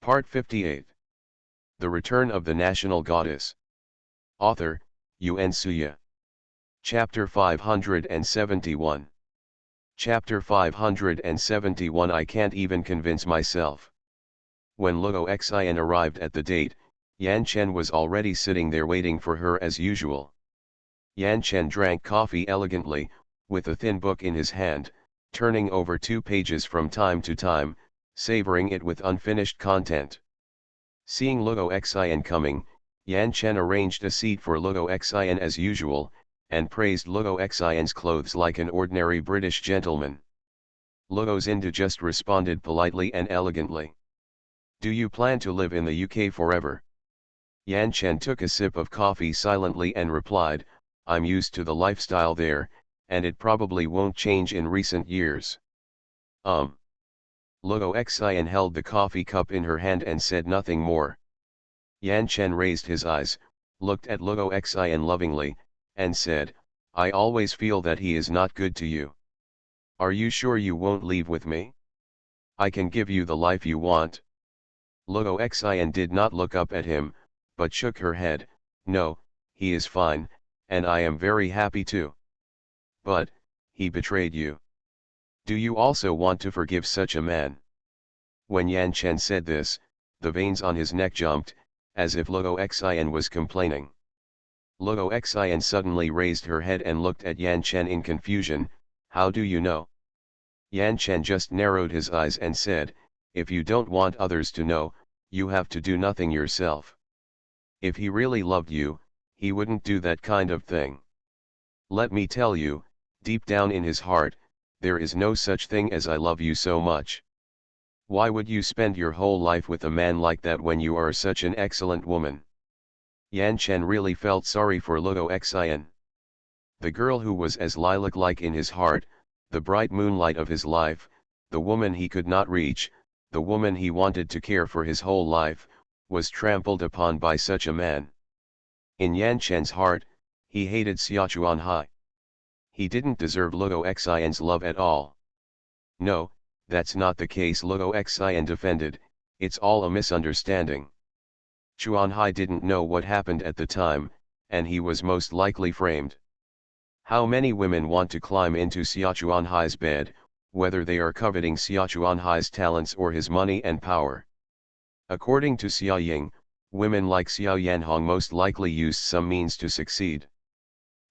Part 58. The Return of the National Goddess. Author, Yun Suya. Chapter 571. Chapter 571 I can't even convince myself. When Luo Xian arrived at the date, Yan Chen was already sitting there waiting for her as usual. Yan Chen drank coffee elegantly, with a thin book in his hand, turning over 2 pages from time to time, savoring it with unfinished content. Seeing Luo Xian coming, Yan Chen arranged a seat for Luo Xian as usual, and praised Luo Xian's clothes like an ordinary British gentleman. Luo Xinda just responded politely and elegantly. Do you plan to live in the UK forever? Yan Chen took a sip of coffee silently and replied, I'm used to the lifestyle there, and it probably won't change in recent years. Luo Xian held the coffee cup in her hand and said nothing more. Yan Chen raised his eyes, looked at Luo Xian lovingly, and said, I always feel that he is not good to you. Are you sure you won't leave with me? I can give you the life you want. Luo Xian did not look up at him, but shook her head, no, he is fine, and I am very happy too. But, he betrayed you. Do you also want to forgive such a man? When Yan Chen said this, the veins on his neck jumped, as if Luo Xian was complaining. Luo Xian suddenly raised her head and looked at Yan Chen in confusion, how do you know? Yan Chen just narrowed his eyes and said, if you don't want others to know, you have to do nothing yourself. If he really loved you, he wouldn't do that kind of thing. Let me tell you, deep down in his heart, there is no such thing as I love you so much. Why would you spend your whole life with a man like that when you are such an excellent woman? Yan Chen really felt sorry for Luo Xian. The girl who was as lilac-like in his heart, the bright moonlight of his life, the woman he could not reach, the woman he wanted to care for his whole life, was trampled upon by such a man. In Yan Chen's heart, he hated Xia Chuanhai. He didn't deserve Luo Xian's love at all. No, that's not the case, Luo Xian defended, it's all a misunderstanding. Chuanhai didn't know what happened at the time, and he was most likely framed. How many women want to climb into Xia Chuanhai's bed, whether they are coveting Xia Chuanhai's talents or his money and power? According to Xia Ying, women like Xia Yanhong most likely used some means to succeed.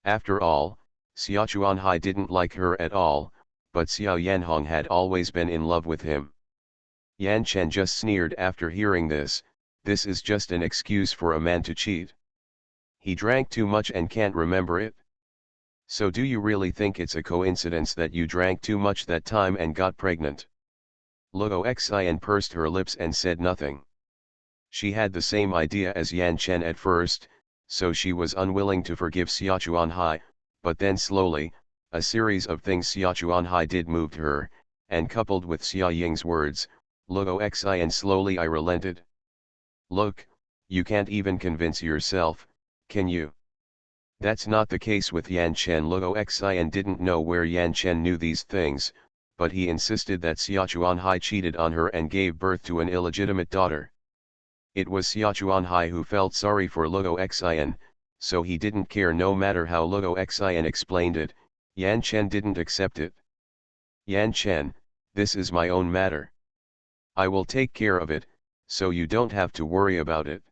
After all, Xia Chuanhai didn't like her at all, but Xia Yanhong had always been in love with him. Yan Chen just sneered after hearing this is just an excuse for a man to cheat. He drank too much and can't remember it. So do you really think it's a coincidence that you drank too much that time and got pregnant? Luo Xian pursed her lips and said nothing. She had the same idea as Yan Chen at first, so she was unwilling to forgive Xia Chuanhai, but then slowly, a series of things Xia Chuanhai did moved her, and coupled with Xia Ying's words, Luo Xian slowly I relented. Look, you can't even convince yourself, can you? That's not the case with Yan Chen. Luo Xian didn't know where Yan Chen knew these things, but he insisted that Xia Chuanhai cheated on her and gave birth to an illegitimate daughter. It was Xia Chuanhai who felt sorry for Luo Xian, so he didn't care no matter how Luo Xian explained it, Yan Chen didn't accept it. Yan Chen, this is my own matter. I will take care of it, so you don't have to worry about it.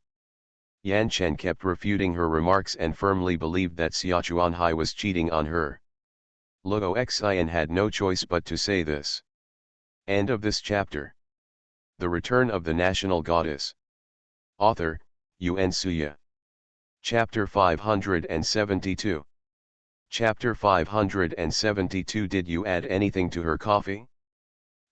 Yan Chen kept refuting her remarks and firmly believed that Xia Chuanhai was cheating on her. Luo Xian had no choice but to say this. End of this chapter. The Return of the National Goddess. Author, Yun Suya. Chapter 572. Chapter 572 Did you add anything to her coffee?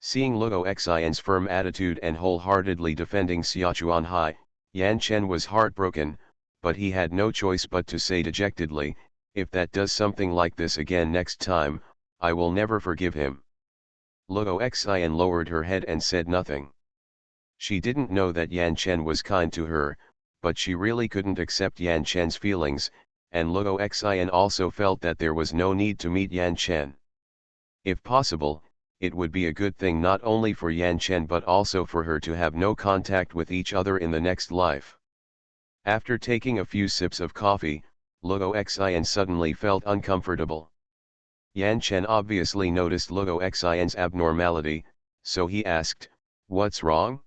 Seeing Luo Xian's firm attitude and wholeheartedly defending Xia Chuanhai, Yan Chen was heartbroken, but he had no choice but to say dejectedly, if that does something like this again next time, I will never forgive him. Luo Xian lowered her head and said nothing. She didn't know that Yan Chen was kind to her, but she really couldn't accept Yan Chen's feelings, and Luo Xian also felt that there was no need to meet Yan Chen. If possible, it would be a good thing not only for Yan Chen but also for her to have no contact with each other in the next life. After taking a few sips of coffee, Luo Xian suddenly felt uncomfortable. Yan Chen obviously noticed Luo Xian's abnormality, so he asked, "What's wrong?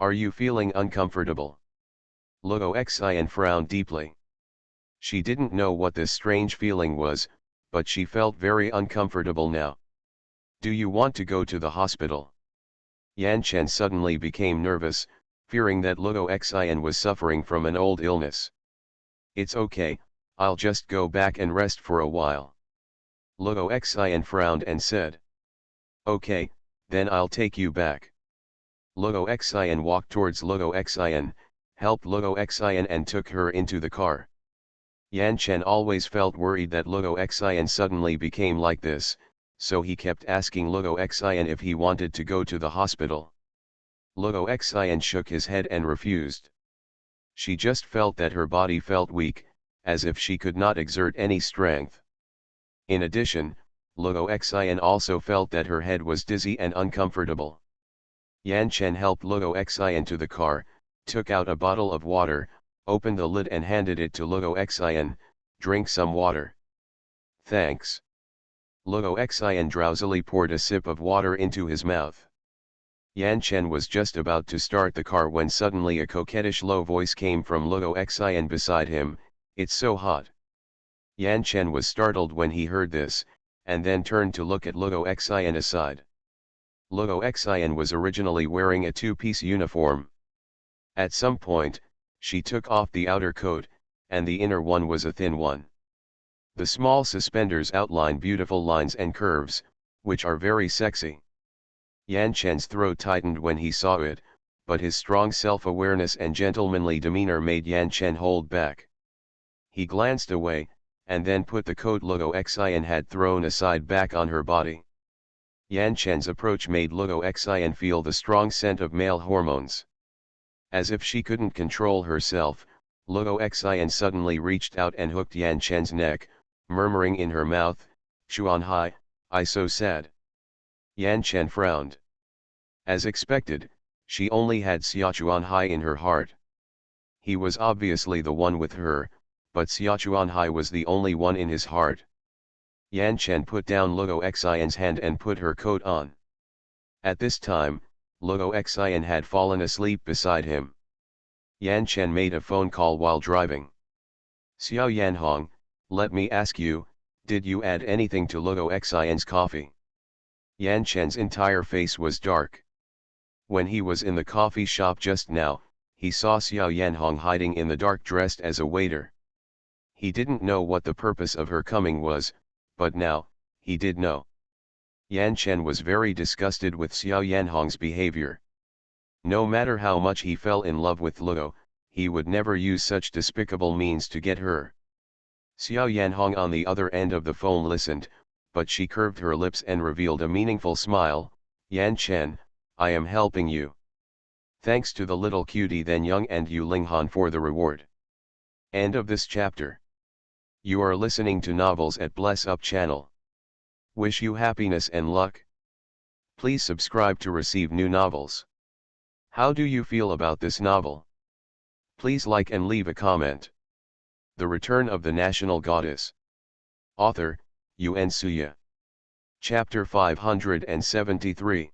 Are you feeling uncomfortable?" Luo Xian frowned deeply. She didn't know what this strange feeling was, but she felt very uncomfortable now. "Do you want to go to the hospital?" Yan Chen suddenly became nervous, fearing that Luo Xian was suffering from an old illness. "It's okay, I'll just go back and rest for a while." Luo Xian frowned and said, "Okay, then I'll take you back." Luo Xian walked towards Luo Xian, helped Luo Xian and took her into the car. Yan Chen always felt worried that Luo Xian suddenly became like this, so he kept asking Luo Xian if he wanted to go to the hospital. Luo Xian shook his head and refused. She just felt that her body felt weak, as if she could not exert any strength. In addition, Luo Xian also felt that her head was dizzy and uncomfortable. Yan Chen helped Luo Xian to the car, took out a bottle of water, opened the lid and handed it to Luo Xian, "Drink some water." "Thanks." Luo Xian drowsily poured a sip of water into his mouth. Yan Chen was just about to start the car when suddenly a coquettish low voice came from Luo Xian beside him, "It's so hot." Yan Chen was startled when he heard this, and then turned to look at Luo Xian aside. Luo Xian was originally wearing a two-piece uniform. At some point, she took off the outer coat, and the inner one was a thin one. The small suspenders outline beautiful lines and curves, which are very sexy. Yan Chen's throat tightened when he saw it, but his strong self-awareness and gentlemanly demeanor made Yan Chen hold back. He glanced away, and then put the coat Luo Xian had thrown aside back on her body. Yan Chen's approach made Luo Xian feel the strong scent of male hormones. As if she couldn't control herself, Luo Xian suddenly reached out and hooked Yan Chen's neck, murmuring in her mouth, "Xuanhai, I so sad." Yan Chen frowned. As expected, she only had Xia Xuanhai in her heart. He was obviously the one with her, but Xia Xuanhai was the only one in his heart. Yan Chen put down Luo Xian's hand and put her coat on. At this time, Luo Xian had fallen asleep beside him. Yan Chen made a phone call while driving. "Xiao Yanhong, let me ask you, did you add anything to Luo Xian's coffee?" Yan Chen's entire face was dark. When he was in the coffee shop just now, he saw Xiao Yanhong hiding in the dark dressed as a waiter. He didn't know what the purpose of her coming was, but now, he did know. Yan Chen was very disgusted with Xiao Yanhong's behavior. No matter how much he fell in love with Luo, he would never use such despicable means to get her. Xiao Yanhong on the other end of the phone listened, but she curved her lips and revealed a meaningful smile. "Yan Chen, I am helping you. Thanks to the little cutie then Young and Yu Linghan for the reward." End of this chapter. You are listening to Novels at Bless Up channel. Wish you happiness and luck. Please subscribe to receive new novels. How do you feel about this novel? Please like and leave a comment. The Return of the National Goddess. Author, Yuan Suya. Chapter 573.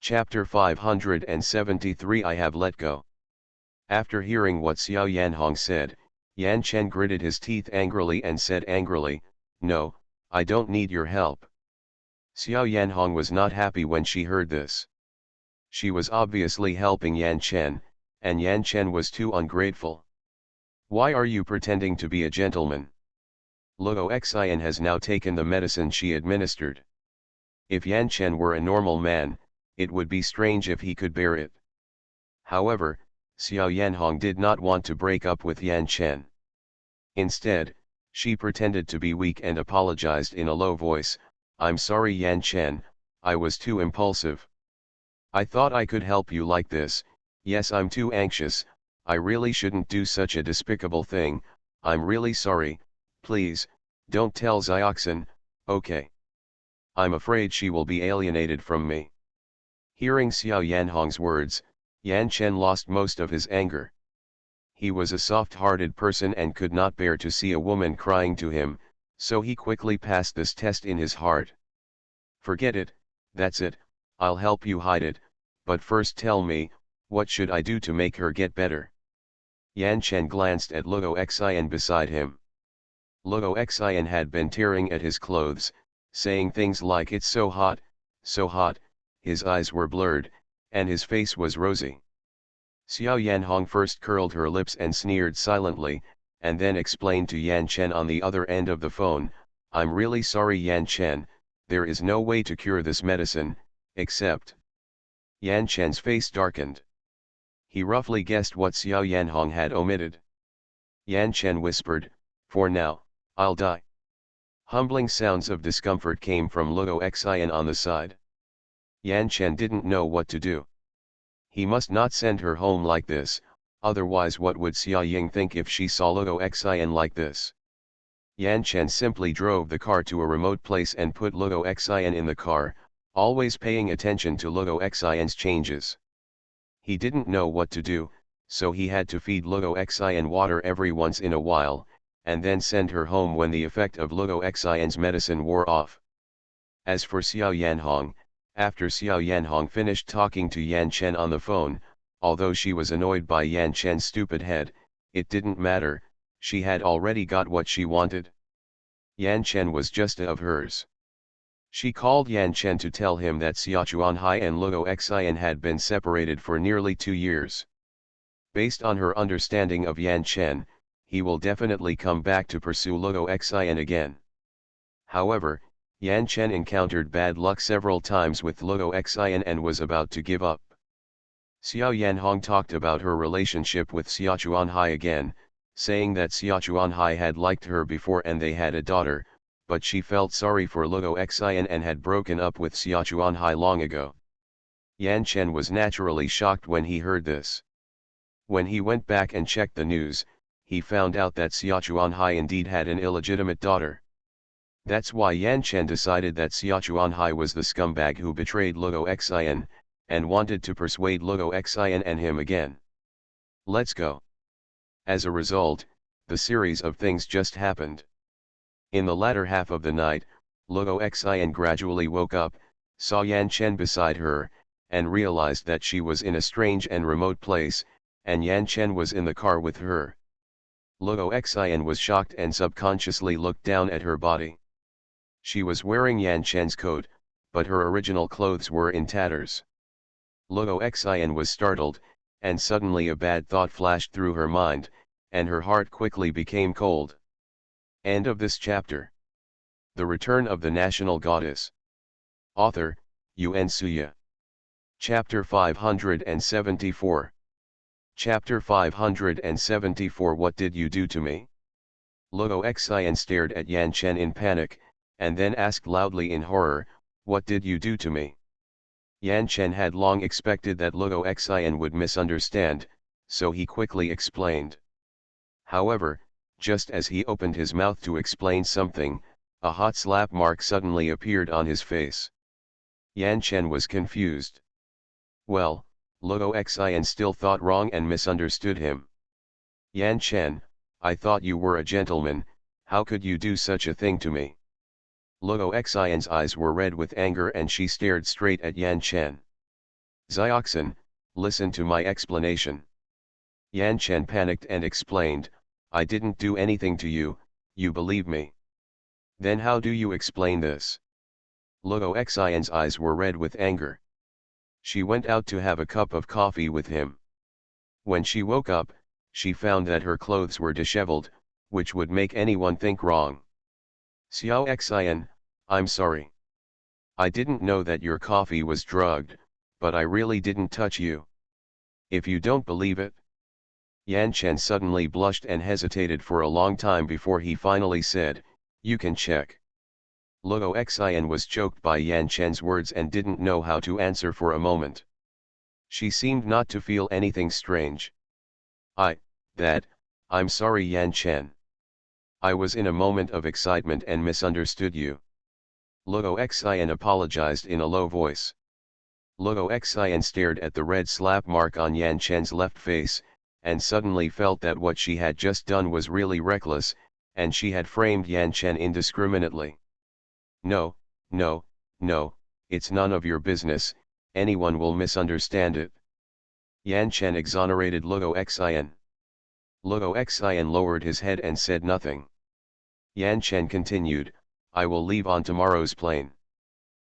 Chapter 573 I have let go. After hearing what Xiao Yanhong said, Yan Chen gritted his teeth angrily and said angrily, "No, I don't need your help." Xiao Yanhong was not happy when she heard this. She was obviously helping Yan Chen, and Yan Chen was too ungrateful. "Why are you pretending to be a gentleman?" Luo Xian has now taken the medicine she administered. If Yan Chen were a normal man, it would be strange if he could bear it. However, Xiao Yanhong did not want to break up with Yan Chen. Instead, she pretended to be weak and apologized in a low voice, "I'm sorry Yan Chen, I was too impulsive. I thought I could help you like this. Yes, I'm too anxious, I really shouldn't do such a despicable thing, I'm really sorry, please, don't tell Xioxin, okay?" I'm afraid she will be alienated from me. Hearing Xiao Yanhong's words, Yan Chen lost most of his anger. He was a soft-hearted person and could not bear to see a woman crying to him, so he quickly passed this test in his heart. Forget it, that's it, I'll help you hide it, but first tell me, what should I do to make her get better? Yan Chen glanced at Luo Xian beside him. Luo Xian had been tearing at his clothes, saying things like it's so hot, his eyes were blurred, and his face was rosy. Xiao Yanhong first curled her lips and sneered silently, and then explained to Yan Chen on the other end of the phone, I'm really sorry Yan Chen, there is no way to cure this medicine, except. Yan Chen's face darkened. He roughly guessed what Xiao Yanhong had omitted. Yan Chen whispered, for now, I'll die. Humbling sounds of discomfort came from Luo Xian on the side. Yan Chen didn't know what to do. He must not send her home like this, otherwise what would Xia Ying think if she saw Luo Xian like this? Yan Chen simply drove the car to a remote place and put Luo Xian in the car, always paying attention to Luo Xian's changes. He didn't know what to do, so he had to feed Luo Xian water every once in a while, and then send her home when the effect of Luo Xian's medicine wore off. As for Xiao Yanhong, after Xiao Yanhong finished talking to Yan Chen on the phone, although she was annoyed by Yan Chen's stupid head, it didn't matter, she had already got what she wanted. Yan Chen was just of hers. She called Yan Chen to tell him that Xia Chuanhai and Luo Xian had been separated for nearly 2 years. Based on her understanding of Yan Chen, he will definitely come back to pursue Luo Xian again. However, Yan Chen encountered bad luck several times with Luo Xian and was about to give up. Xiao Yanhong talked about her relationship with Xia Chuanhai again, saying that Xia Chuanhai had liked her before and they had a daughter, but she felt sorry for Luo Xian and had broken up with Xia Chuanhai long ago. Yan Chen was naturally shocked when he heard this. When he went back and checked the news, he found out that Xia Chuanhai indeed had an illegitimate daughter. That's why Yan Chen decided that Xia Chuanhai was the scumbag who betrayed Luo Xian, and wanted to persuade Luo Xian and him again. Let's go. As a result, the series of things just happened. In the latter half of the night, Luo Xian gradually woke up, saw Yan Chen beside her, and realized that she was in a strange and remote place, and Yan Chen was in the car with her. Luo Xian was shocked and subconsciously looked down at her body. She was wearing Yan Chen's coat, but her original clothes were in tatters. Luo Xian was startled, and suddenly a bad thought flashed through her mind, and her heart quickly became cold. End of this chapter. The Return of the National Goddess. Author, Yuan Suya. Chapter 574. Chapter 574 What did you do to me? Luo Xian stared at Yan Chen in panic, and then asked loudly in horror, what did you do to me? Yan Chen had long expected that Luo Xian would misunderstand, so he quickly explained. However, just as he opened his mouth to explain something, a hot slap mark suddenly appeared on his face. Yan Chen was confused. Well, Luo Xian still thought wrong and misunderstood him. Yan Chen, I thought you were a gentleman, how could you do such a thing to me? Luo Xian's eyes were red with anger and she stared straight at Yan Chen. Xiaoxin, listen to my explanation. Yan Chen panicked and explained, I didn't do anything to you, you believe me. Then how do you explain this? Luo Xian's eyes were red with anger. She went out to have a cup of coffee with him. When she woke up, she found that her clothes were disheveled, which would make anyone think wrong. Xiao Xian, I'm sorry. I didn't know that your coffee was drugged, but I really didn't touch you. If you don't believe it. Yan Chen suddenly blushed and hesitated for a long time before he finally said, you can check. Luo Xian was choked by Yan Chen's words and didn't know how to answer for a moment. She seemed not to feel anything strange. I'm sorry Yan Chen. I was in a moment of excitement and misunderstood you. Lugo Xian apologized in a low voice. Lugo Xian stared at the red slap mark on Yan Chen's left face, and suddenly felt that what she had just done was really reckless, and she had framed Yan Chen indiscriminately. No, no, no, it's none of your business, anyone will misunderstand it. Yan Chen exonerated Lugo Xian. Lugo Xian lowered his head and said nothing. Yan Chen continued, I will leave on tomorrow's plane.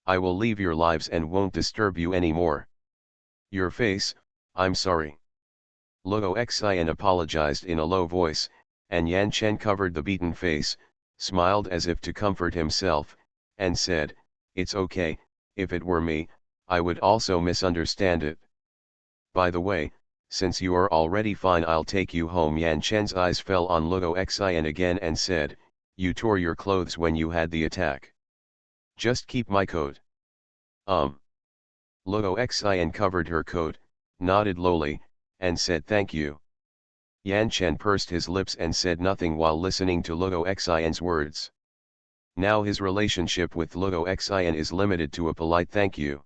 I will leave your lives and won't disturb you anymore. Your face, I'm sorry. Lugo Xian apologized in a low voice, and Yan Chen covered the beaten face, smiled as if to comfort himself, and said, it's okay, if it were me, I would also misunderstand it. By the way, since you are already fine, I'll take you home. Yan Chen's eyes fell on Lugo Xian again and said, you tore your clothes when you had the attack. Just keep my coat. Lugo Xian covered her coat, nodded lowly, and said thank you. Yan Chen pursed his lips and said nothing while listening to Lugo Xian's words. Now his relationship with Lugo Xian is limited to a polite thank you.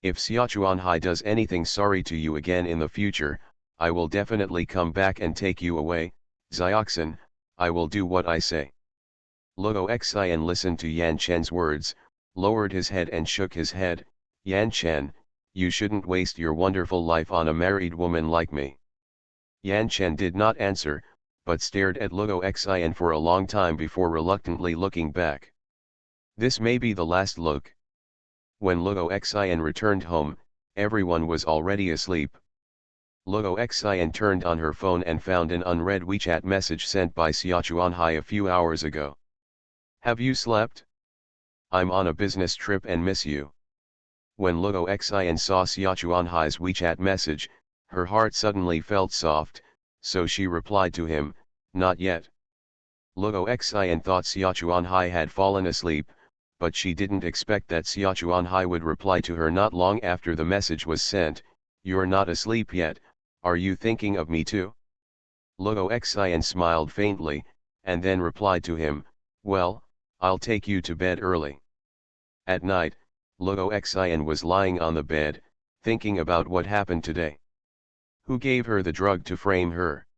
If Xiaochuanhai does anything sorry to you again in the future, I will definitely come back and take you away, Xioxin, I will do what I say. Lugo Xian listened to Yan Chen's words, lowered his head and shook his head. Yan Chen, you shouldn't waste your wonderful life on a married woman like me. Yan Chen did not answer, but stared at Lugo Xian for a long time before reluctantly looking back. This may be the last look. When Lugo Xian returned home, everyone was already asleep. Lugo Xian turned on her phone and found an unread WeChat message sent by Xiaochuanhai a few hours ago. Have you slept? I'm on a business trip and miss you. When Lugo Xian saw Xiaochuanhai's WeChat message, her heart suddenly felt soft, so she replied to him, not yet. Lugo Xian thought Xiaochuanhai had fallen asleep, but she didn't expect that Xiaochuanhai would reply to her not long after the message was sent, you're not asleep yet, are you thinking of me too? Lugo Xian smiled faintly, and then replied to him, well, I'll take you to bed early. At night, Lugo Xian was lying on the bed, thinking about what happened today. Who gave her the drug to frame her?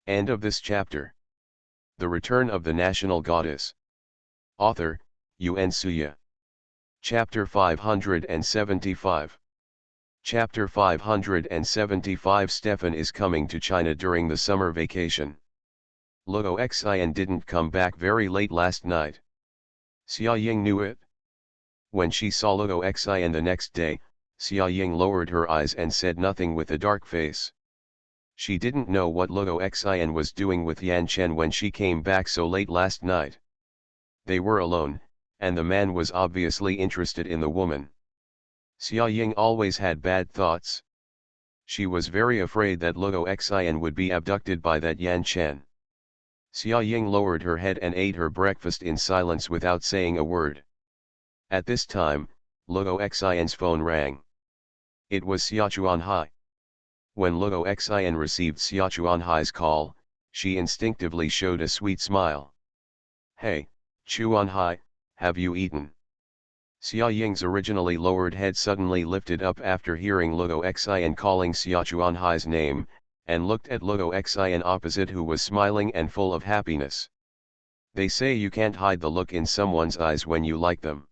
End of this chapter. The Return of the National Goddess. Author, Yuan Suya. Chapter 575. Chapter 575. Stefan is coming to China during the summer vacation. Lugo Xian didn't come back very late last night. Xia Ying knew it. When she saw Lugo Xian the next day, Xia Ying lowered her eyes and said nothing with a dark face. She didn't know what Lugo Xian was doing with Yan Chen when she came back so late last night. They were alone, and the man was obviously interested in the woman. Xia Ying always had bad thoughts. She was very afraid that Lugo Xian would be abducted by that Yan Chen. Xia Ying lowered her head and ate her breakfast in silence without saying a word. At this time, Lugo Xian's phone rang. It was Xiaochuanhai. When Lugo Xian received Xiaochuanhai's call, she instinctively showed a sweet smile. Hey, Chuanhai, have you eaten? Xia Ying's originally lowered head suddenly lifted up after hearing Lugo Xian calling Xiaochuanhai's name, and looked at Lugo Xian opposite, who was smiling and full of happiness. They say you can't hide the look in someone's eyes when you like them.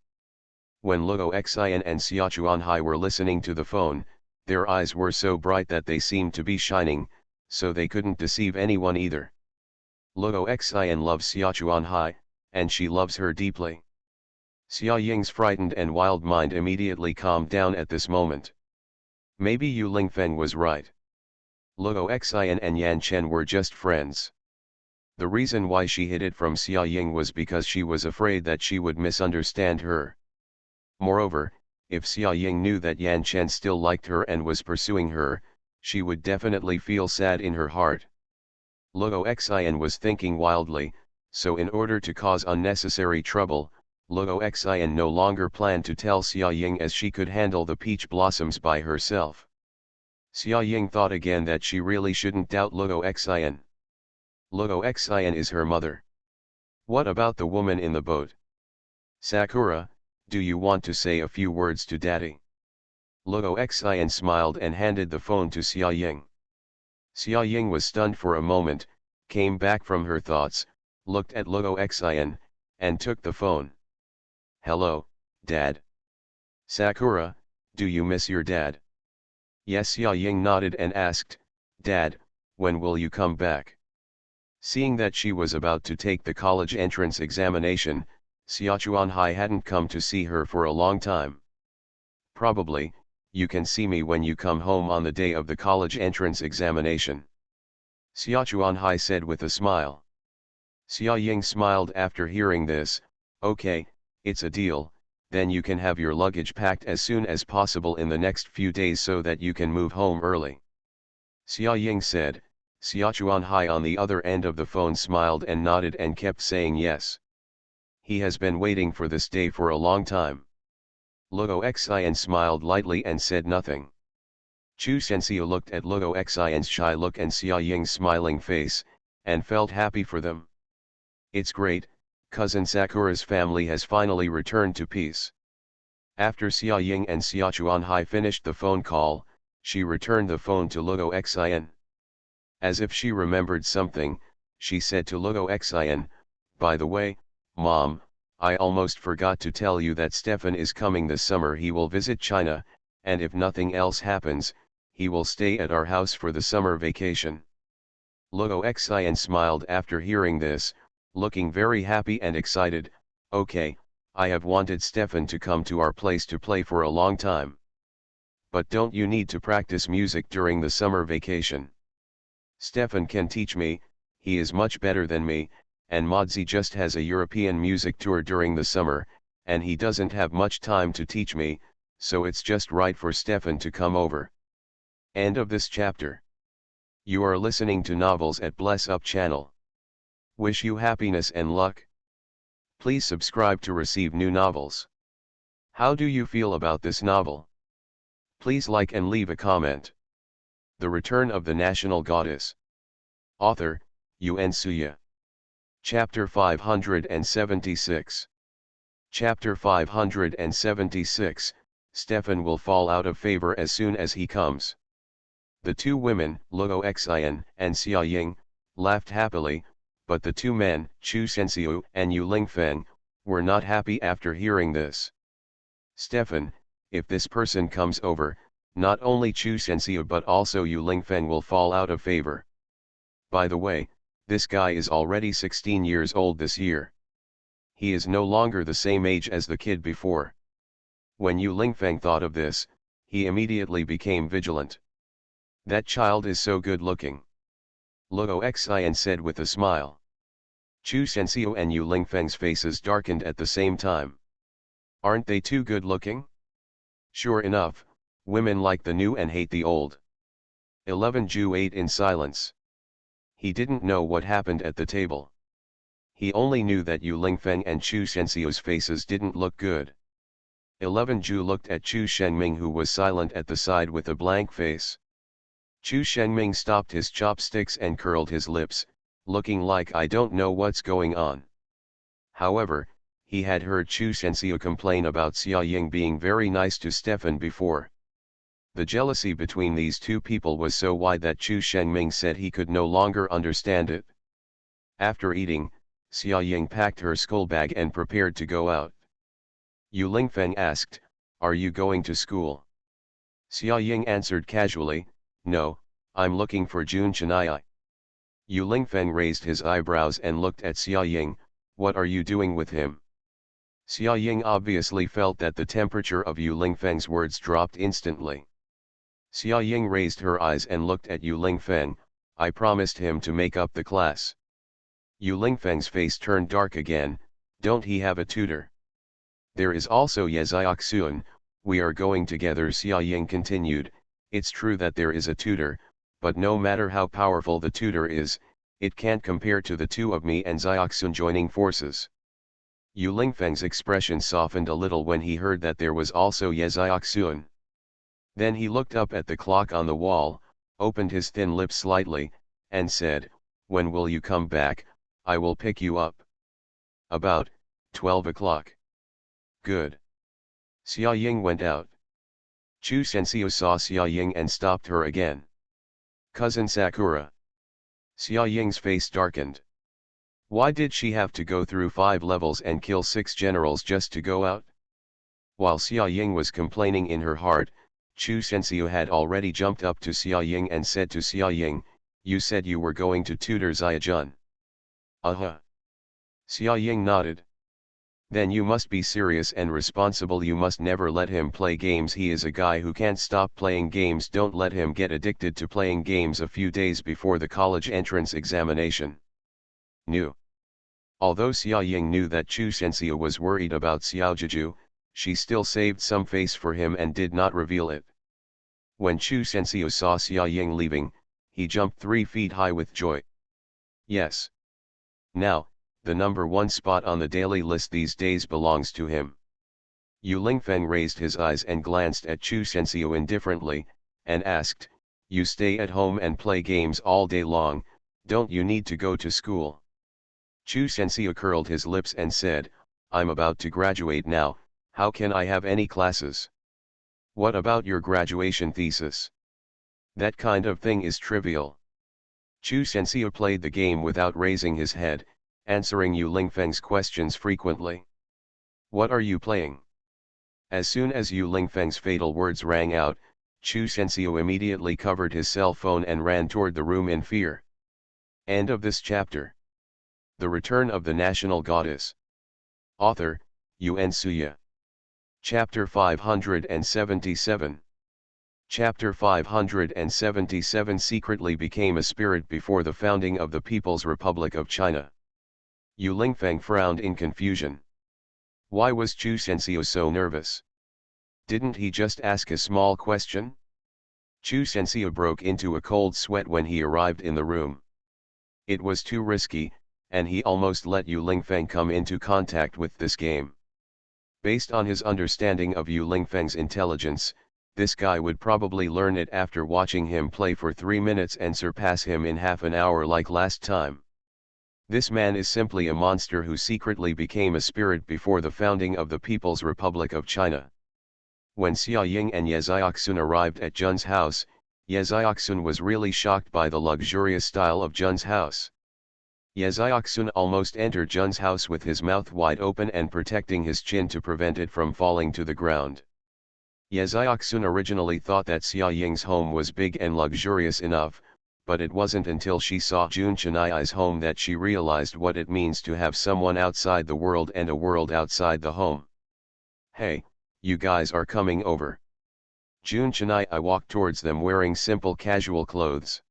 When Lugo Xian and Xiaochuanhai were listening to the phone, their eyes were so bright that they seemed to be shining, so they couldn't deceive anyone either. Lugo Xian loves Xiaochuanhai, and she loves her deeply. Xia Ying's frightened and wild mind immediately calmed down at this moment. Maybe Yu Lingfeng was right. Lugo Xian and Yan Chen were just friends. The reason why she hid it from Xia Ying was because she was afraid that she would misunderstand her. Moreover, if Xia Ying knew that Yan Chen still liked her and was pursuing her, she would definitely feel sad in her heart. Lugo Xian was thinking wildly, so in order to cause unnecessary trouble, Lugo Xian no longer planned to tell Xia Ying, as she could handle the peach blossoms by herself. Xia Ying thought again that she really shouldn't doubt Lugo Xian. Lugo Xian is her mother. What about the woman in the boat? Sakura, do you want to say a few words to daddy? Luo Xian smiled and handed the phone to Xia Ying. Xia Ying was stunned for a moment, came back from her thoughts, looked at Luo Xian, and took the phone. Hello, Dad. Sakura, do you miss your dad? Yes, Xia Ying nodded and asked, Dad, when will you come back? Seeing that she was about to take the college entrance examination, Xia Chuanhai hadn't come to see her for a long time. Probably, you can see me when you come home on the day of the college entrance examination. Xia Chuanhai said with a smile. Xia Ying smiled after hearing this. Okay, it's a deal, then you can have your luggage packed as soon as possible in the next few days so that you can move home early. Xia Ying said. Xia Chuanhai on the other end of the phone smiled and nodded and kept saying yes. He has been waiting for this day for a long time. Luo Xian smiled lightly and said nothing. Chu Shenxiu looked at Luo Xian's shy look and Xia Ying's smiling face, and felt happy for them. It's great, cousin Sakura's family has finally returned to peace. After Xia Ying and Xia Chuanhai finished the phone call, she returned the phone to Luo Xian. As if she remembered something, she said to Luo Xian, by the way, Mom, I almost forgot to tell you that Stefan is coming this summer. He will visit China, and if nothing else happens, he will stay at our house for the summer vacation. Luo Xian smiled after hearing this, looking very happy and excited. Okay, I have wanted Stefan to come to our place to play for a long time. But don't you need to practice music during the summer vacation? Stefan can teach me, he is much better than me, and Modzi just has a European music tour during the summer, and he doesn't have much time to teach me, so it's just right for Stefan to come over. End of this chapter. You are listening to Novels at Bless Up channel. Wish you happiness and luck. Please subscribe to receive new novels. How do you feel about this novel? Please like and leave a comment. The Return of the National Goddess. Author, Yuan Suya. Chapter 576. Chapter 576, Stefan will fall out of favor as soon as he comes. The two women, Luo Xian and Xia Ying, laughed happily, but the two men, Chu Shenxiu and Yu Lingfeng, were not happy after hearing this. Stefan, if this person comes over, not only Chu Shenxiu but also Yu Lingfeng will fall out of favor. By the way, this guy is already 16 years old this year. He is no longer the same age as the kid before. When Yu Lingfeng thought of this, he immediately became vigilant. That child is so good looking. Luo Xian said with a smile. Chu Shenxiu and Yu Lingfeng's faces darkened at the same time. Aren't they too good looking? Sure enough, women like the new and hate the old. 11 Ju ate in silence. He didn't know what happened at the table. He only knew that Yu Lingfeng and Chu Shenxiu's faces didn't look good. 11 Ju looked at Chu Shengming, who was silent at the side with a blank face. Chu Shengming stopped his chopsticks and curled his lips, looking like I don't know what's going on. However, he had heard Chu Shenxiu complain about Xia Ying being very nice to Stefan before. The jealousy between these two people was so wide that Chu Shengming said he could no longer understand it. After eating, Xia Ying packed her school bag and prepared to go out. Yu Lingfeng asked, "Are you going to school?" Xia Ying answered casually, "No, I'm looking for Jun Chenai." Yu Lingfeng raised his eyebrows and looked at Xia Ying. "What are you doing with him?" Xia Ying obviously felt that the temperature of Yu Lingfeng's words dropped instantly. Xia Ying raised her eyes and looked at Yu Lingfeng. "I promised him to make up the class." Yu Lingfeng's face turned dark again. "Don't he have a tutor?" "There is also Ye Xiaoxuan, we are going together," Xia Ying continued. "It's true that there is a tutor, but no matter how powerful the tutor is, it can't compare to the two of me and Xiaoxun joining forces." Yu Lingfeng's expression softened a little when he heard that there was also Ye Xiaoxuan. Then he looked up at the clock on the wall, opened his thin lips slightly, and said, "When will you come back? I will pick you up." "About 12 o'clock. Good. Xia Ying went out. Chu Sensio saw Xia Ying and stopped her again. Cousin Sakura. Xia Ying's face darkened. Why did she have to go through 5 levels and kill 6 generals just to go out? While Xia Ying was complaining in her heart, Chu Sensio had already jumped up to Xia Ying and said to Xia Ying, "You said you were going to tutor Xia-jun." Uh-huh. Xia Ying nodded. Then you must be serious and responsible. You must never let him play games. He is a guy who can't stop playing games. Don't let him get addicted to playing games a few days before the college entrance examination. Knew. Although Xia Ying knew that Chu Sensio was worried about Xiao Zhizhu, she still saved some face for him and did not reveal it. When Chu Sensio saw Xia Ying leaving, he jumped 3 feet high with joy. Yes. Now, the number 1 spot on the daily list these days belongs to him. Yu Lingfeng raised his eyes and glanced at Chu Sensio indifferently, and asked, "You stay at home and play games all day long, don't you need to go to school?" Chu Sensio curled his lips and said, "I'm about to graduate now, how can I have any classes? What about your graduation thesis? That kind of thing is trivial." Chu Sensio played the game without raising his head, answering Yu Lingfeng's questions frequently. "What are you playing?" As soon as Yu Lingfeng's fatal words rang out, Chu Sensio immediately covered his cell phone and ran toward the room in fear. End of this chapter. The Return of the National Goddess. Author, Yuen Suya. Chapter 577. Chapter 577 secretly became a spirit before the founding of the People's Republic of China. Yu Lingfeng frowned in confusion. Why was Chu Sensio so nervous? Didn't he just ask a small question? Chu Sensio broke into a cold sweat when he arrived in the room. It was too risky, and he almost let Yu Lingfeng come into contact with this game. Based on his understanding of Yu Lingfeng's intelligence, this guy would probably learn it after watching him play for 3 minutes and surpass him in half an hour like last time. This man is simply a monster who secretly became a spirit before the founding of the People's Republic of China. When Xia Ying and Ye Xiaoxun arrived at Jun's house, Ye Xiaoxun was really shocked by the luxurious style of Jun's house. Ye Xiaoxun almost entered Jun's house with his mouth wide open and protecting his chin to prevent it from falling to the ground. Ye Xiaoxun originally thought that Xia Ying's home was big and luxurious enough, but it wasn't until she saw Jun Chenai's home that she realized what it means to have someone outside the world and a world outside the home. "Hey, you guys are coming over." Jun Chenai walked towards them wearing simple casual clothes.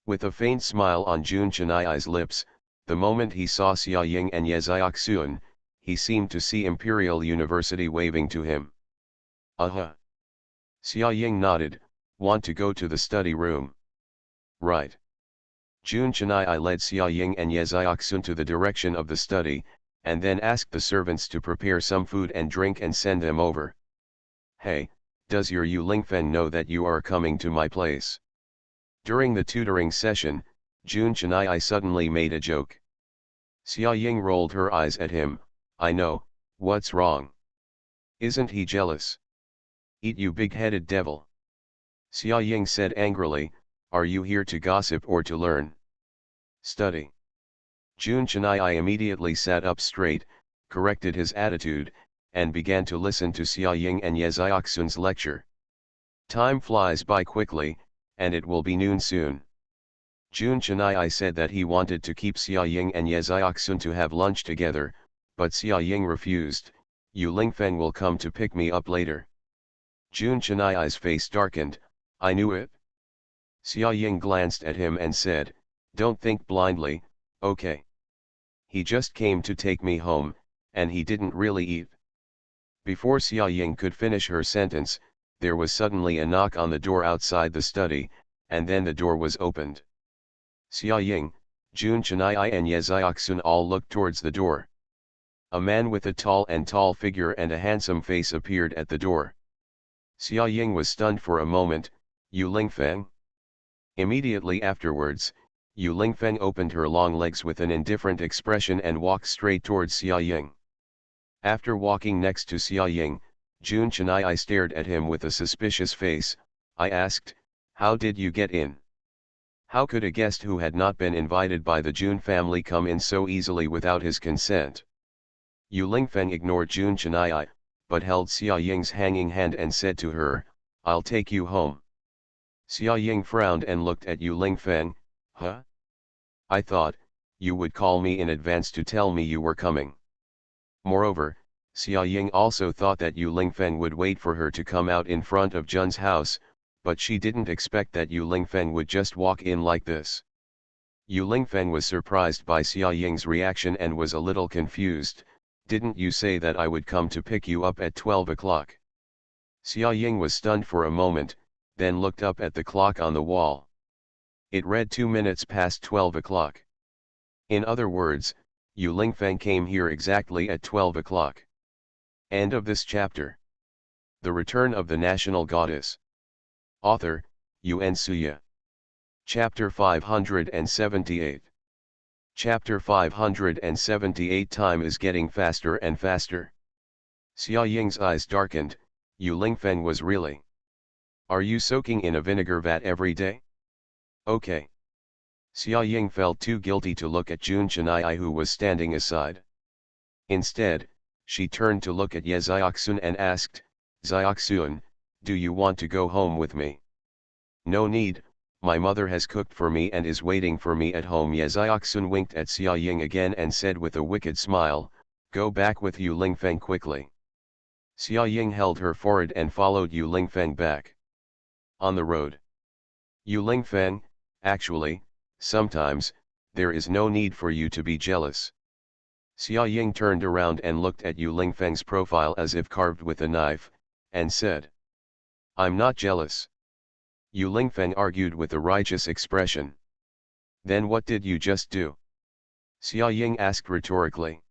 With a faint smile on Jun Chenai's lips, the moment he saw Xia Ying and Ye Xiaoxun, he seemed to see Imperial University waving to him. Uh-huh. Xia Ying nodded, "Want to go to the study room?" "Right." Jun Chenai led Xia Ying and Ye Xiaoxun to the direction of the study, and then asked the servants to prepare some food and drink and send them over. "Hey, does your Yu Lingfeng know that you are coming to my place?" During the tutoring session, Jun Chenai suddenly made a joke. Xia Ying rolled her eyes at him. "I know, what's wrong? Isn't he jealous? Eat, you big-headed devil." Xia Ying said angrily, "Are you here to gossip or to learn?" "Study." Jun Chenai immediately sat up straight, corrected his attitude, and began to listen to Xia Ying and Ye Xiaoxun's lecture. Time flies by quickly, and it will be noon soon. Jun Chenai said that he wanted to keep Xia Ying and Ye Xiaoxun to have lunch together, but Xia Ying refused. "Yu Lingfeng will come to pick me up later." Jun Chenai's face darkened. "I knew it." Xia Ying glanced at him and said, "Don't think blindly, okay? He just came to take me home, and he didn't really eat." Before Xia Ying could finish her sentence, there was suddenly a knock on the door outside the study, and then the door was opened. Xia Ying, Jun Chenai and Ye Xiaoxun all looked towards the door. A man with a tall figure and a handsome face appeared at the door. Xia Ying was stunned for a moment. "Yu Lingfeng?" Immediately afterwards, Yu Lingfeng opened her long legs with an indifferent expression and walked straight towards Xia Ying. After walking next to Xia Ying, Jun Chenai stared at him with a suspicious face. I asked, "How did you get in? How could a guest who had not been invited by the Jun family come in so easily without his consent?" Yu Lingfeng ignored Jun Chenai, but held Xia Ying's hanging hand and said to her, "I'll take you home." Xia Ying frowned and looked at Yu Lingfeng. "Huh? I thought, you would call me in advance to tell me you were coming." Moreover, Xia Ying also thought that Yu Lingfeng would wait for her to come out in front of Jun's house, but she didn't expect that Yu Lingfeng would just walk in like this. Yu Lingfeng was surprised by Xia Ying's reaction and was a little confused. "Didn't you say that I would come to pick you up at 12 o'clock? Xia Ying was stunned for a moment, then looked up at the clock on the wall. It read 2 minutes past 12 o'clock. In other words, Yu Lingfeng came here exactly at 12 o'clock. End of this chapter. The Return of the National Goddess. Author, Yuan Suya. Chapter 578. Chapter 578. Time is getting faster and faster. Xia Ying's eyes darkened. Yu Lingfeng was really. "Are you soaking in a vinegar vat every day?" "Okay." Xia Ying felt too guilty to look at Jun Chenai who was standing aside. Instead, she turned to look at Ye Xiaoxun and asked, "Xiaoxun, do you want to go home with me?" "No need, my mother has cooked for me and is waiting for me at home." Ye Xiaoxun winked at Xia Ying again and said with a wicked smile, "Go back with Yu Lingfeng quickly." Xia Ying held her forehead and followed Yu Lingfeng back. On the road. "Yu Lingfeng, actually, sometimes, there is no need for you to be jealous." Xia Ying turned around and looked at Yu Lingfeng's profile as if carved with a knife, and said, "I'm not jealous." Yu Lingfeng argued with a righteous expression. "Then what did you just do?" Xia Ying asked rhetorically.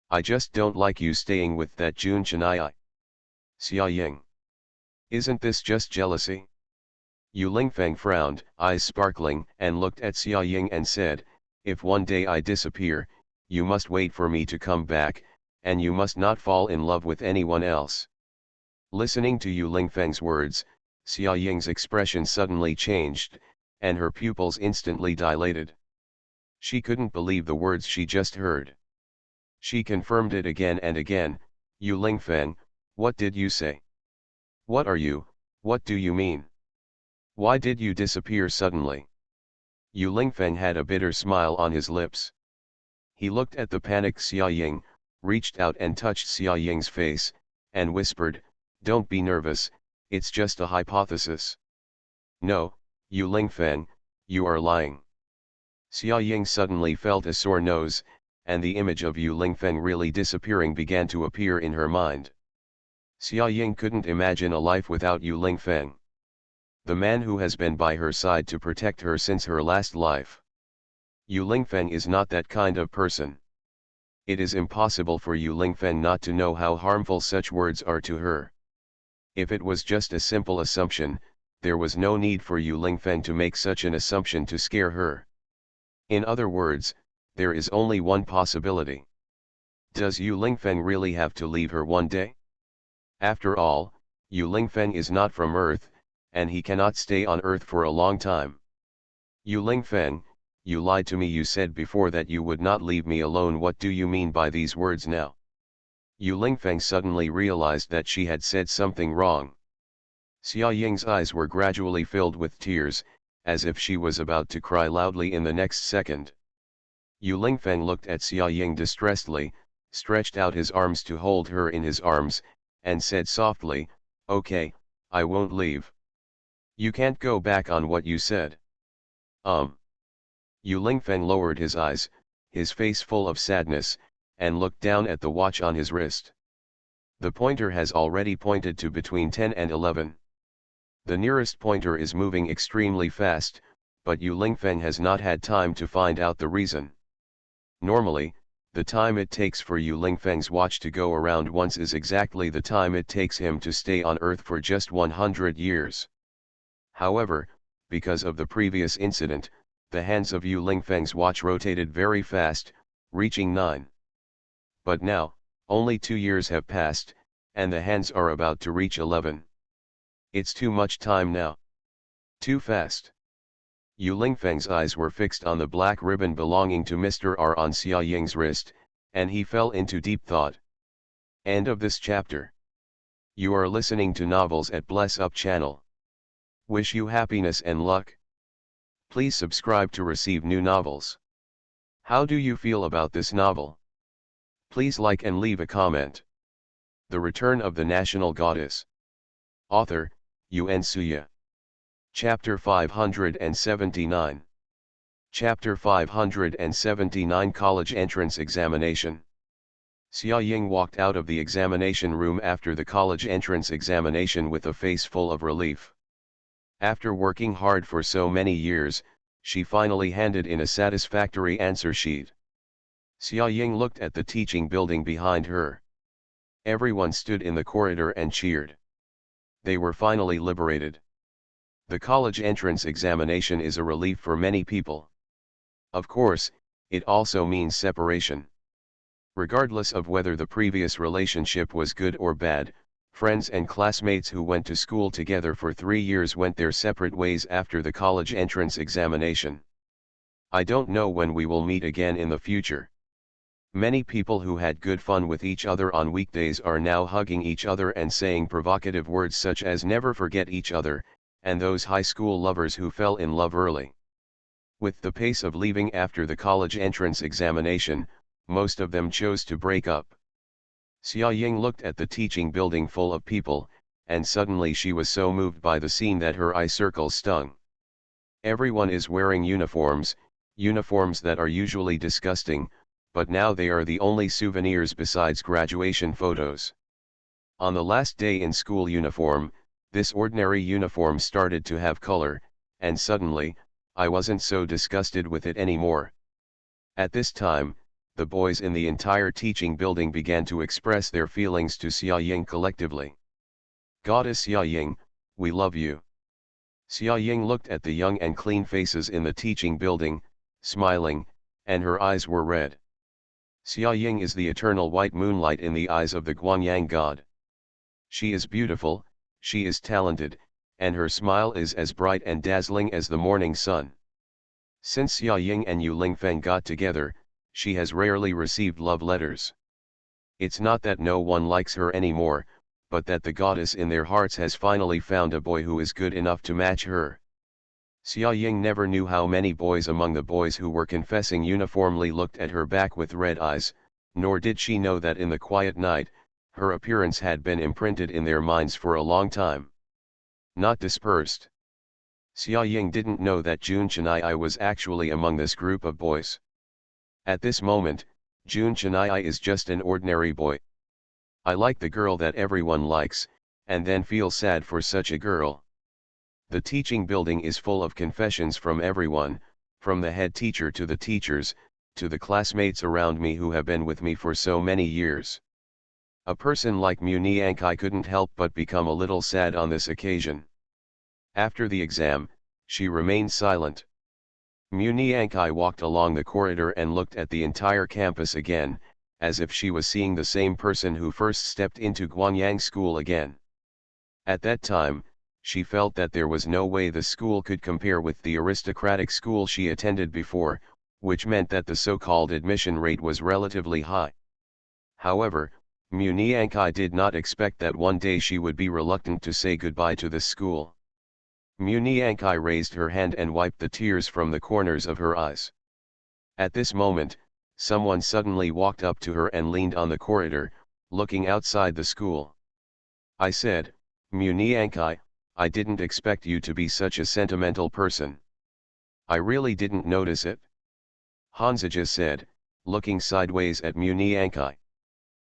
"I just don't like you staying with that Jun Chenai." Xia Ying. "Isn't this just jealousy?" Yu Lingfeng frowned, eyes sparkling, and looked at Xia Ying and said, "If one day I disappear, you must wait for me to come back, and you must not fall in love with anyone else." Listening to Yu Lingfeng's words, Xia Ying's expression suddenly changed, and her pupils instantly dilated. She couldn't believe the words she just heard. She confirmed it again and again. "Yu Lingfeng, what did you say? What are you, what do you mean? Why did you disappear suddenly?" Yu Lingfeng had a bitter smile on his lips. He looked at the panicked Xia Ying, reached out and touched Xia Ying's face, and whispered, "Don't be nervous, it's just a hypothesis." "No, Yu Lingfeng, you are lying." Xia Ying suddenly felt a sore nose, and the image of Yu Lingfeng really disappearing began to appear in her mind. Xia Ying couldn't imagine a life without Yu Lingfeng. The man who has been by her side to protect her since her last life. Yu Lingfeng is not that kind of person. It is impossible for Yu Lingfeng not to know how harmful such words are to her. If it was just a simple assumption, there was no need for Yu Lingfeng to make such an assumption to scare her. In other words, there is only one possibility. Does Yu Lingfeng really have to leave her one day? After all, Yu Lingfeng is not from Earth, and he cannot stay on Earth for a long time. "Yu Lingfeng, you lied to me. You said before that you would not leave me alone. What do you mean by these words now?" Yu Lingfeng suddenly realized that she had said something wrong. Xia Ying's eyes were gradually filled with tears, as if she was about to cry loudly in the next second. Yu Lingfeng looked at Xia Ying distressedly, stretched out his arms to hold her in his arms, and said softly, "Okay, I won't leave." "You can't go back on what you said." Yu Lingfeng lowered his eyes, his face full of sadness, and looked down at the watch on his wrist. The pointer has already pointed to between 10 and 11. The nearest pointer is moving extremely fast, but Yu Lingfeng has not had time to find out the reason. Normally, the time it takes for Yu Lingfeng's watch to go around once is exactly the time it takes him to stay on Earth for just 100 years. However, because of the previous incident, the hands of Yu Lingfeng's watch rotated very fast, reaching 9. But now, Only 2 years have passed, and the hands are about to reach 11. It's too much time now. Too fast. Yu Lingfeng's eyes were fixed on the black ribbon belonging to Mr. R on Xia Ying's wrist, and he fell into deep thought. End of this chapter. You are listening to Novels at Bless Up channel. Wish you happiness and luck. Please subscribe to receive new novels. How do you feel about this novel? Please like and leave a comment. The Return of the National Goddess. Author, Yuan Suya. Chapter 579. Chapter 579 College Entrance Examination. Xia Ying walked out of the examination room after the college entrance examination with a face full of relief. After working hard for so many years, she finally handed in a satisfactory answer sheet. Xia Ying looked at the teaching building behind her. Everyone stood in the corridor and cheered. They were finally liberated. The college entrance examination is a relief for many people. Of course, it also means separation. Regardless of whether the previous relationship was good or bad, friends and classmates who went to school together for 3 years went their separate ways after the college entrance examination. I don't know when we will meet again in the future. Many people who had good fun with each other on weekdays are now hugging each other and saying provocative words such as never forget each other, and those high school lovers who fell in love early. With the pace of leaving after the college entrance examination, most of them chose to break up. Xia Ying looked at the teaching building full of people, and suddenly she was so moved by the scene that her eye circles stung. Everyone is wearing uniforms that are usually disgusting, but now they are the only souvenirs besides graduation photos. On the last day in school uniform, this ordinary uniform started to have color, and suddenly, I wasn't so disgusted with it anymore. At this time, the boys in the entire teaching building began to express their feelings to Xia Ying collectively. Goddess Xia Ying, we love you. Xia Ying looked at the young and clean faces in the teaching building, smiling, and her eyes were red. Xia Ying is the eternal white moonlight in the eyes of the Guanyang god. She is beautiful, she is talented, and her smile is as bright and dazzling as the morning sun. Since Xia Ying and Yu Lingfeng got together, she has rarely received love letters. It's not that no one likes her anymore, but that the goddess in their hearts has finally found a boy who is good enough to match her. Xia Ying never knew how many boys among the boys who were confessing uniformly looked at her back with red eyes, nor did she know that in the quiet night, her appearance had been imprinted in their minds for a long time. Not dispersed. Xia Ying didn't know that Jun Chenai was actually among this group of boys. At this moment, Jun Chenai is just an ordinary boy. I like the girl that everyone likes, and then feel sad for such a girl. The teaching building is full of confessions from everyone, from the head teacher to the teachers, to the classmates around me who have been with me for so many years. A person like Mu Niankai couldn't help but become a little sad on this occasion. After the exam, she remained silent. Mu Niankai walked along the corridor and looked at the entire campus again, as if she was seeing the same person who first stepped into Guanyang School again. At that time, she felt that there was no way the school could compare with the aristocratic school she attended before, which meant that the so-called admission rate was relatively high. However, Mu Niankai did not expect that one day she would be reluctant to say goodbye to the school. Mu Niankai raised her hand and wiped the tears from the corners of her eyes. At this moment, someone suddenly walked up to her and leaned on the corridor, looking outside the school. I said, Mu Niankai, I didn't expect you to be such a sentimental person. I really didn't notice it. Hanzija said, looking sideways at Mu Niankai.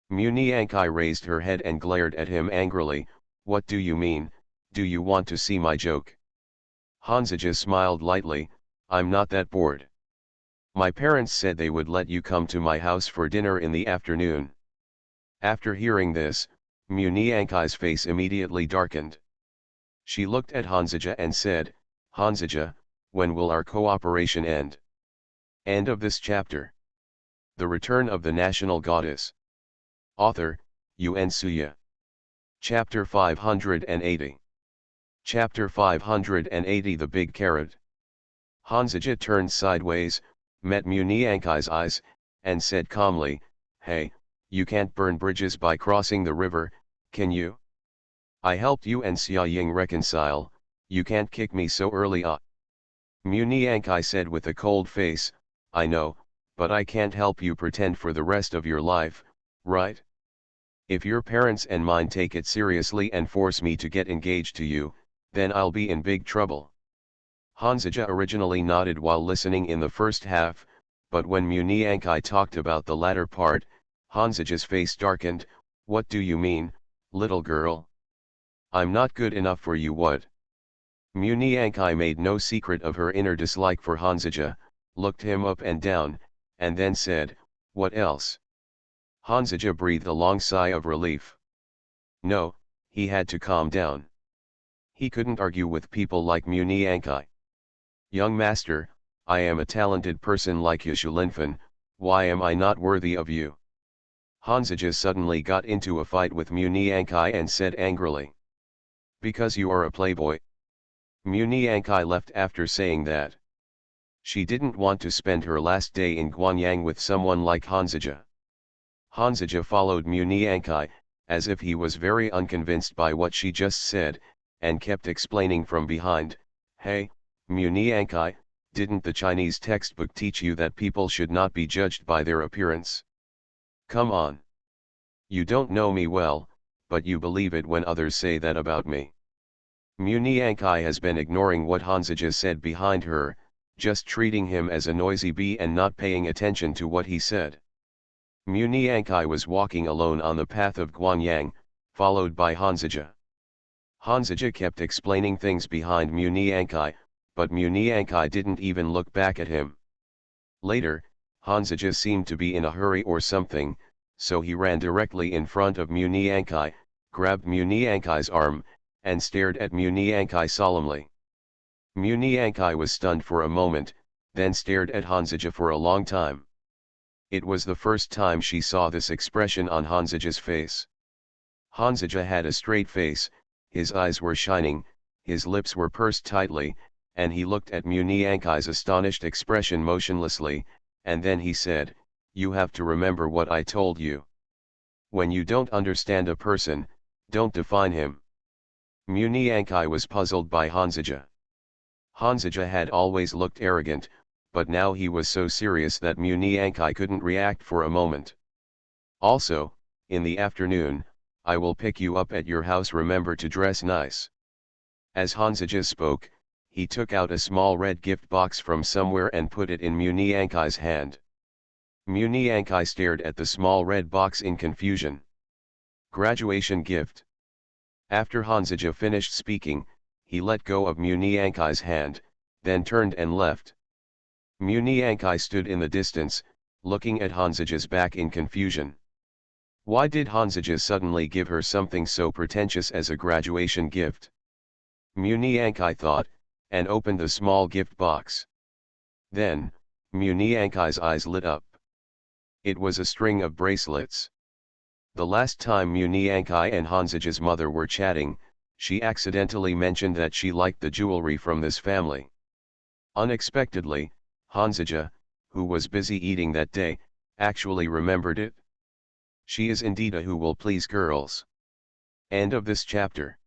Mu Niankai raised her head and glared at him angrily. What do you mean? Do you want to see my joke? Hanzija smiled lightly. I'm not that bored. My parents said they would let you come to my house for dinner in the afternoon. After hearing this, Mu Niankai's face immediately darkened. She looked at Hanzija and said, Hanzija, when will our cooperation end? End of this chapter. The Return of the National Goddess. Author, Yuen Suya. Chapter 580. Chapter 580 The Big Carrot. Hanzaja turned sideways, met Muniankai's eyes, and said calmly, "Hey, you can't burn bridges by crossing the river, can you? I helped you and Xia Ying reconcile, you can't kick me so early ah." Muniankai said with a cold face, "I know, but I can't help you pretend for the rest of your life, right? If your parents and mine take it seriously and force me to get engaged to you, then I'll be in big trouble." Hanzaja originally nodded while listening in the first half, but when Muniankai talked about the latter part, Hanzaja's face darkened. "What do you mean, little girl? I'm not good enough for you, what?" Muniankai made no secret of her inner dislike for Hanzaja, looked him up and down, and then said, "What else?" Hanzaja breathed a long sigh of relief. No, he had to calm down. He couldn't argue with people like Muniankai. "Young master, I am a talented person like Yushulinfan, why am I not worthy of you?" Hanzaja suddenly got into a fight with Muniankai and said angrily. "Because you are a playboy." Muniankai left after saying that. She didn't want to spend her last day in Guanyang with someone like Hanzaja. Hanzaja followed Muniankai, as if he was very unconvinced by what she just said, and kept explaining from behind, "Hey, Muniankai, didn't the Chinese textbook teach you that people should not be judged by their appearance? Come on. You don't know me well, but you believe it when others say that about me." Muniankai has been ignoring what Hanzaja said behind her, just treating him as a noisy bee and not paying attention to what he said. Muniankai was walking alone on the path of Guanyang, followed by Hanzaja. Hanzaja kept explaining things behind Muniankai, but Muniankai didn't even look back at him. Later, Hanzaja seemed to be in a hurry or something, so he ran directly in front of Muniankai, grabbed Muniankai's arm, and stared at Muniankai solemnly. Muniankai was stunned for a moment, then stared at Hanzaja for a long time. It was the first time she saw this expression on Hanzaja's face. Hanzaja had a straight face, his eyes were shining, his lips were pursed tightly, and he looked at Muniankai's astonished expression motionlessly, and then he said, "You have to remember what I told you. When you don't understand a person, don't define him." Muniankai was puzzled by Hanzaja. Hanzaja had always looked arrogant, but now he was so serious that Muniankai couldn't react for a moment. "Also, in the afternoon, I will pick you up at your house, remember to dress nice." As Hanzaja spoke, he took out a small red gift box from somewhere and put it in Muniankai's hand. Muniankai stared at the small red box in confusion. Graduation gift. After Hanzaja finished speaking, he let go of Muniankai's hand, then turned and left. Muniankai stood in the distance, looking at Hanzaja's back in confusion. Why did Hanzaja suddenly give her something so pretentious as a graduation gift? Muniankai thought, and opened the small gift box. Then, Muniankai's eyes lit up. It was a string of bracelets. The last time Muniankai and Hanzaja's mother were chatting, she accidentally mentioned that she liked the jewelry from this family. Unexpectedly, Hanzaja, who was busy eating that day, actually remembered it. She is indeed a who will please girls. End of this chapter.